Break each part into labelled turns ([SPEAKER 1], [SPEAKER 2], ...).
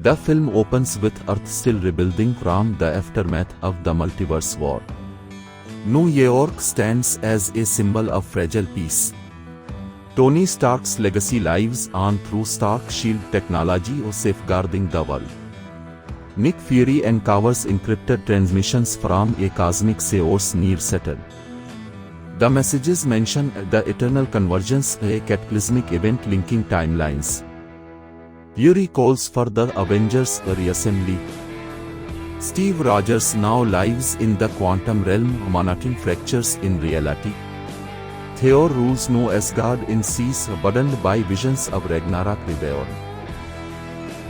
[SPEAKER 1] The film opens with Earth still rebuilding from the aftermath of the multiverse war. New York stands as a symbol of fragile peace. Tony Stark's legacy lives on through Stark Shield technology of safeguarding the world. Nick Fury uncovers encrypted transmissions from a cosmic source near Saturn. The messages mention the eternal convergence, a cataclysmic event linking timelines. Fury calls for the Avengers reassembly. Steve Rogers now lives in the quantum realm, monitoring fractures in reality. Thor rules New Asgard in seas burdened by visions of Ragnarok reborn.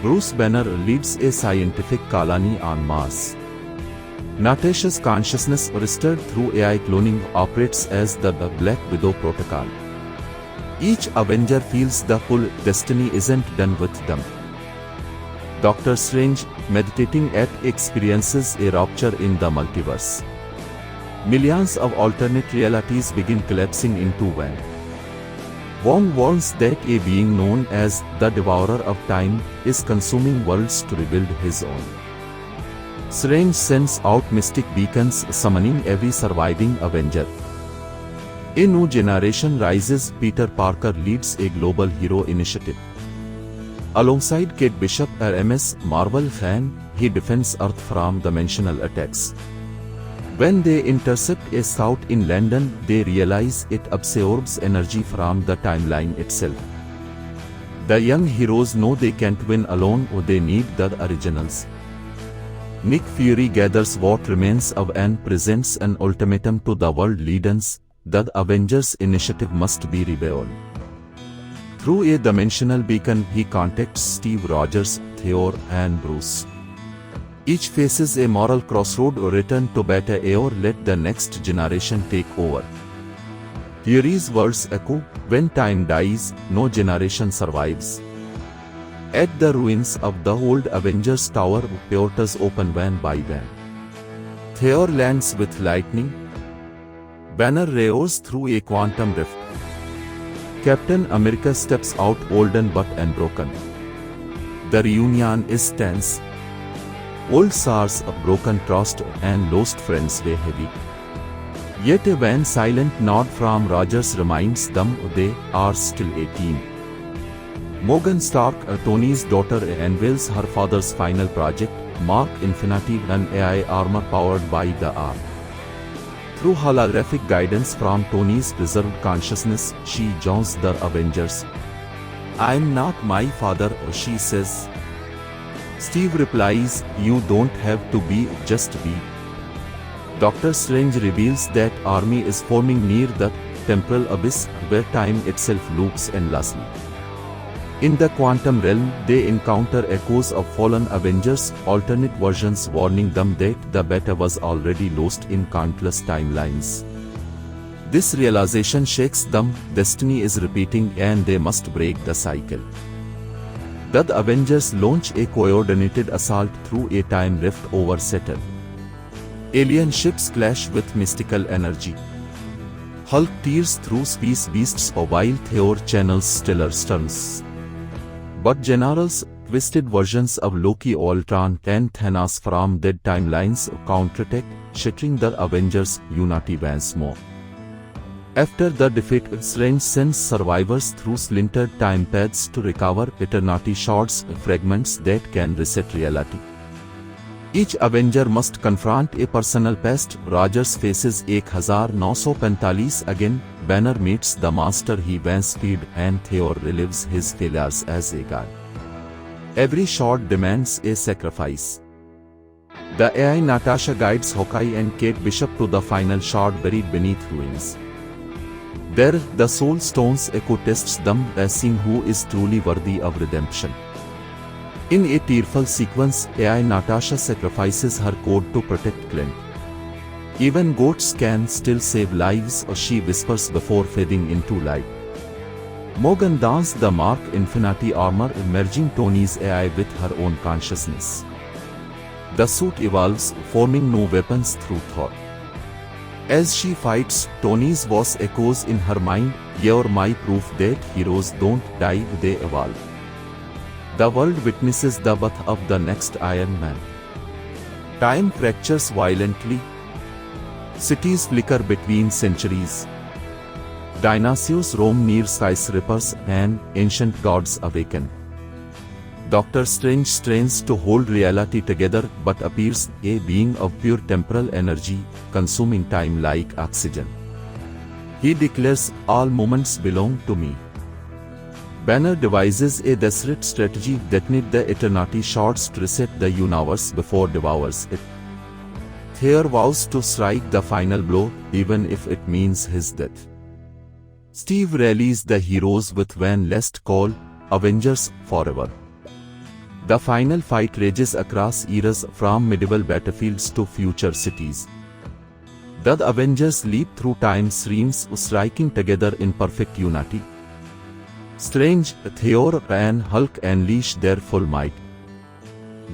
[SPEAKER 1] Bruce Banner leads a scientific colony on Mars. Natasha's consciousness restored through AI cloning operates as the Black Widow protocol. Each Avenger feels the pull, destiny isn't done with them. Doctor Strange, meditating at experiences a rupture in the multiverse. Millions of alternate realities begin collapsing into one. Wong warns that a being known as the Devourer of Time is consuming worlds to rebuild his own. Strange sends out mystic beacons summoning every surviving Avenger. A new generation rises. Peter Parker leads a global hero initiative. Alongside Kate Bishop, a MS Marvel fan, he defends Earth from dimensional attacks. When they intercept a scout in London, they realize it absorbs energy from the timeline itself. The young heroes know they can't win alone, or they need the originals. Nick Fury gathers what remains of and presents an ultimatum to the world leaders: the Avengers initiative must be reborn. Through a dimensional beacon, he contacts Steve Rogers, Thor, and Bruce. Each faces a moral crossroad: or return to Beta A or let the next generation take over. Fury's words echo: when time dies, no generation survives. At the ruins of the old Avengers Tower, portals open one by one. Thor lands with lightning. Banner roars through a quantum rift. Captain America steps out olden but unbroken. The reunion is tense. Old scars of broken trust and lost friends weigh heavy. Yet a wan silent nod from Rogers reminds them they are still a team. Morgan Stark, Tony's daughter, unveils her father's final project, Mark Infinity, an AI armor powered by the Arm. Through holographic guidance from Tony's preserved consciousness, she joins the Avengers. "I'm not my father," she says. Steve replies, "You don't have to be, just be." Doctor Strange reveals that army is forming near the temporal abyss, where time itself loops endlessly. In the quantum realm, they encounter echoes of fallen Avengers, alternate versions warning them that the Beta was already lost in countless timelines. This realization shakes them: destiny is repeating and they must break the cycle. The Avengers launch a coordinated assault through a time rift over Saturn. Alien ships clash with mystical energy. Hulk tears through space beasts while Thor channels stellar storms. But generals, twisted versions of Loki, Ultron, and Thanos from dead timelines counterattack, shattering the Avengers' unity once more. After the defeat, Strange sends survivors through splintered time paths to recover eternity shards, fragments that can reset reality. Each Avenger must confront a personal past. Rogers faces 1945 again. Banner meets the master he once feared, and Thor relives his failures as a god. Every shot demands a sacrifice. The AI Natasha guides Hawkeye and Kate Bishop to the final shot buried beneath ruins. There, the Soul Stone's echo tests them, seeing who is truly worthy of redemption. In a tearful sequence, AI Natasha sacrifices her code to protect Clint. Even goats can still save lives, she whispers before fading into light. Morgan dons the Mark Infinity armor, merging Tony's AI with her own consciousness. The suit evolves, forming new weapons through thought. As she fights, Tony's voice echoes in her mind: "You're my proof that heroes don't die, they evolve." The world witnesses the birth of the next Iron Man. Time fractures violently. Cities flicker between centuries. Dinosaurs roam near skyscrapers and ancient gods awaken. Doctor Strange strains to hold reality together but appears a being of pure temporal energy, consuming time like oxygen. He declares, "All moments belong to me." Banner devises a desperate strategy that needs the eternity shards to reset the universe before devours it. Thor vows to strike the final blow, even if it means his death. Steve rallies the heroes with one last call, Avengers forever. The final fight rages across eras from medieval battlefields to future cities. The Avengers leap through time streams, striking together in perfect unity. Strange, Thor and Hulk unleash their full might.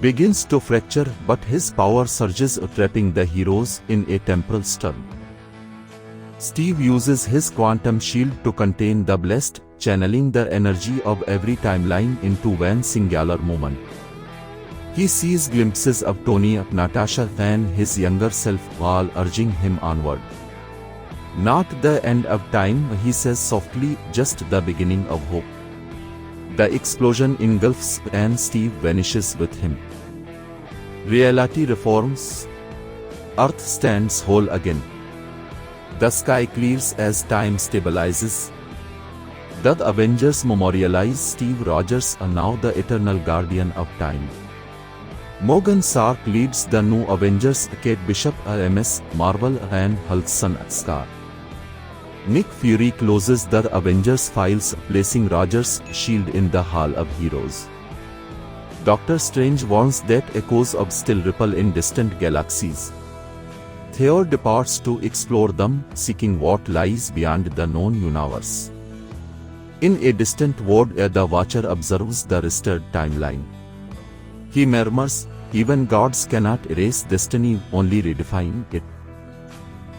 [SPEAKER 1] Begins to fracture, but his power surges, trapping the heroes in a temporal storm. Steve uses his quantum shield to contain the blast, channeling the energy of every timeline into one singular moment. He sees glimpses of Tony, Natasha, and his younger self, while urging him onward. "Not the end of time," he says softly, "just the beginning of hope." The explosion engulfs and Steve vanishes with him. Reality reforms. Earth stands whole again. The sky clears as time stabilizes. The Avengers memorialize Steve Rogers, now the eternal guardian of time. Morgan Stark leads the new Avengers, Kate Bishop, Ms. Marvel, and Hulk's son Scar. Nick Fury closes the Avengers files, placing Rogers' shield in the Hall of Heroes. Doctor Strange warns that echoes of still ripple in distant galaxies. Thor departs to explore them, seeking what lies beyond the known universe. In a distant world, the Watcher observes the restored timeline. He murmurs, "Even gods cannot erase destiny, only redefine it."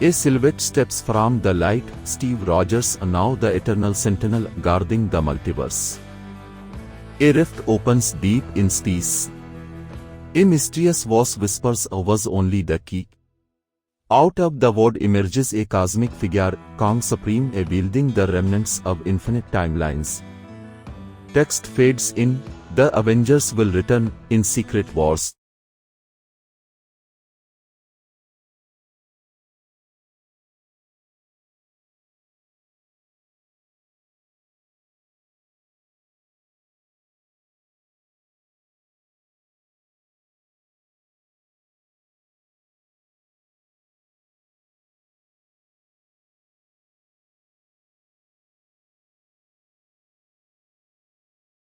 [SPEAKER 1] A silhouette steps from the light, Steve Rogers, now the eternal sentinel guarding the multiverse. A rift opens deep in space. A mysterious voice whispers, "Was only the key." Out of the void emerges a cosmic figure, Kong Supreme, wielding the remnants of infinite timelines. Text fades in, "The Avengers will return, in secret wars,